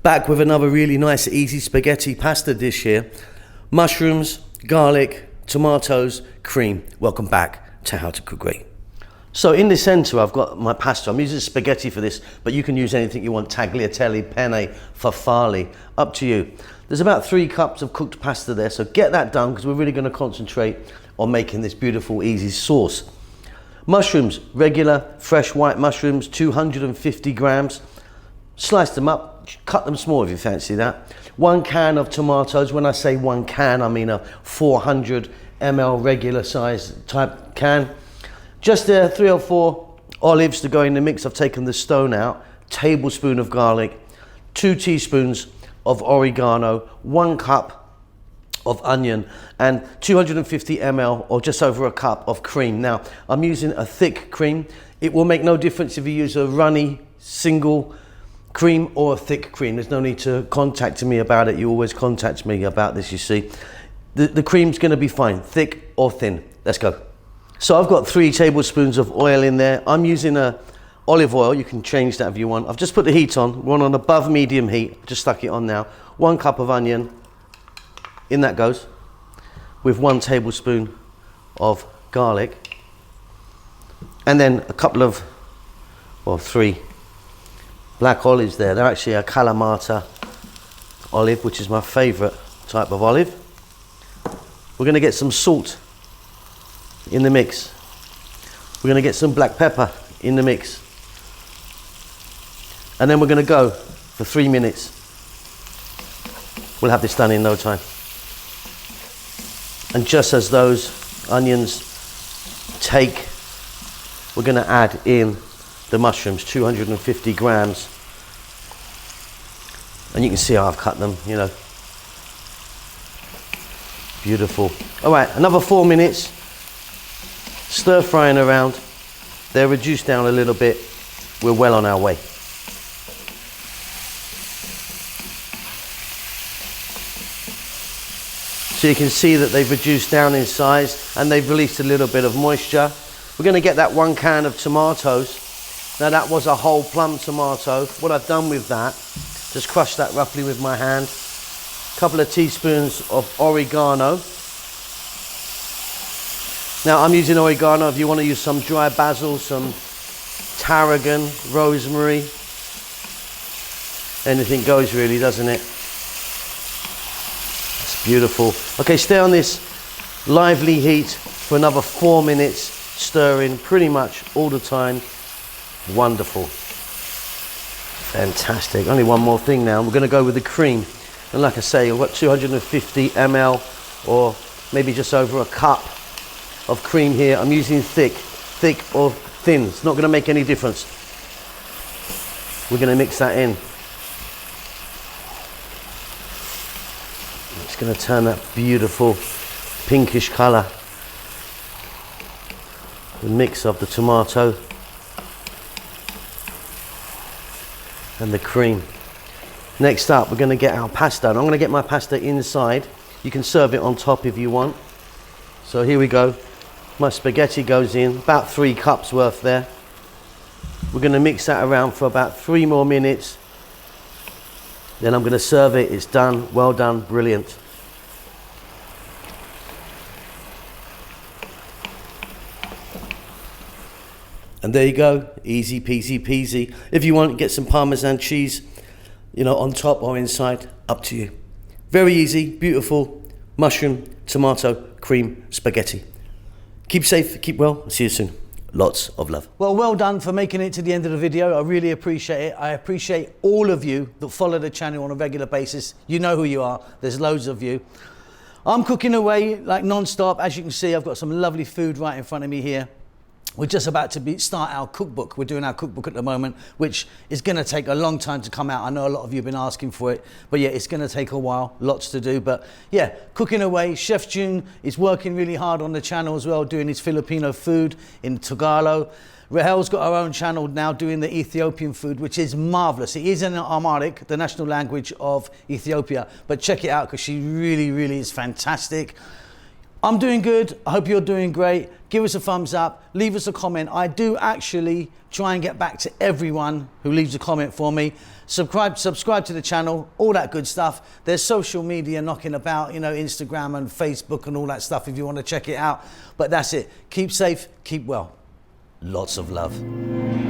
Back with another really nice, easy spaghetti pasta dish here. Mushrooms, garlic, tomatoes, cream. Welcome back to How to Cook Great. So in the center, I've got my pasta. I'm using spaghetti for this, but you can use anything you want. Tagliatelle, penne, farfalle, up to you. There's about 3 cups of cooked pasta there, so get that done because we're really going to concentrate on making this beautiful, easy sauce. Mushrooms, regular, fresh white mushrooms, 250 grams. Slice them up, cut them small if you fancy that. 1 can of tomatoes. When I say 1 can, I mean a 400 ml regular size type can. Just 3 or 4 olives to go in the mix. I've taken the stone out. Tablespoon of garlic, 2 teaspoons of oregano, 1 cup of onion, and 250 ml or just over a cup of cream. Now, I'm using a thick cream. It will make no difference if you use a runny single cream or a thick cream. There's no need to contact me about it. You always contact me about this, you see. The cream's gonna be fine, thick or thin. Let's go. So I've got 3 tablespoons of oil in there. I'm using olive oil. You can change that if you want. I've just put the heat on. We're on above medium heat. Just stuck it on now. 1 cup of onion. In that goes. With 1 tablespoon of garlic. And then a couple of, well, 3 black olives there. They're actually a Kalamata olive, which is my favorite type of olive. We're going to get some salt in the mix. We're going to get some black pepper in the mix. And then we're going to go for 3 minutes. We'll have this done in no time. And just as those onions take, we're going to add in the mushrooms, 250 grams. And you can see how I've cut them, you know. Beautiful. All right, another 4 minutes. Stir frying around. They're reduced down a little bit. We're well on our way. So you can see that they've reduced down in size and they've released a little bit of moisture. We're going to get that 1 can of tomatoes. Now that was a whole plum tomato. What I've done with that, just crush that roughly with my hand. A couple of teaspoons of oregano. Now I'm using oregano. If you want to use some dry basil, some tarragon, rosemary, anything goes really, doesn't it? It's beautiful. Okay, stay on this lively heat for another 4 minutes, stirring pretty much all the time. Wonderful. Fantastic. Only one more thing now. We're going to go with the cream. And like I say, I've got 250 ml or maybe just over a cup of cream here. I'm using thick or thin. It's not going to make any difference. We're going to mix that in. It's going to turn that beautiful pinkish colour. The mix of the tomato and the cream. Next up, we're going to get our pasta. And I'm going to get my pasta inside. You can serve it on top if you want. So here we go. My spaghetti goes in, about 3 cups worth there. We're going to mix that around for about 3 more minutes. Then I'm going to serve it. It's done. Well done. Brilliant. And there you go. Easy peasy peasy. If you want, get some Parmesan cheese, you know, on top or inside. Up to you. Very easy, beautiful mushroom, tomato, cream, spaghetti. Keep safe, keep well. See you soon. Lots of love. Well done for making it to the end of the video. I really appreciate it. I appreciate all of you that follow the channel on a regular basis. You know who you are. There's loads of you. I'm cooking away like non-stop. As you can see, I've got some lovely food right in front of me here. We're just about to start our cookbook. We're doing our cookbook at the moment, which is going to take a long time to come out. I know a lot of you have been asking for it, but yeah, it's going to take a while, lots to do. But yeah, cooking away. Chef June is working really hard on the channel as well, doing his Filipino food in Tagalog. Rahel's got her own channel now doing the Ethiopian food, which is marvelous. It is in Amharic, the national language of Ethiopia, but check it out because she really, really is fantastic. I'm doing good. I hope you're doing great. Give us a thumbs up. Leave us a comment. I do actually try and get back to everyone who leaves a comment for me. Subscribe to the channel, all that good stuff. There's social media knocking about, you know, Instagram and Facebook and all that stuff if you want to check it out. But that's it. Keep safe, keep well. Lots of love.